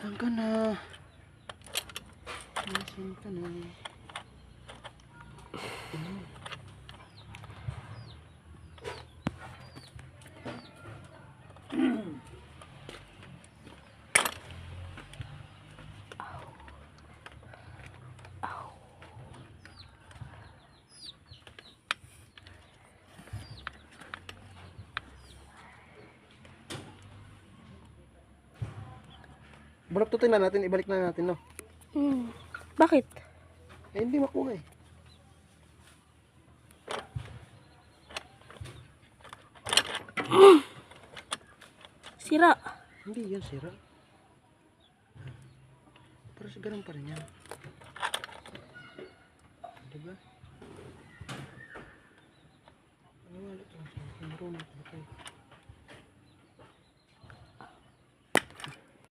Saan ka na? Saan ka na? Baluktutin na natin, ibalik na natin, no? Bakit? Eh, hindi makuha eh. Sira. Hindi yan sira. Pero ganun pa rin yan.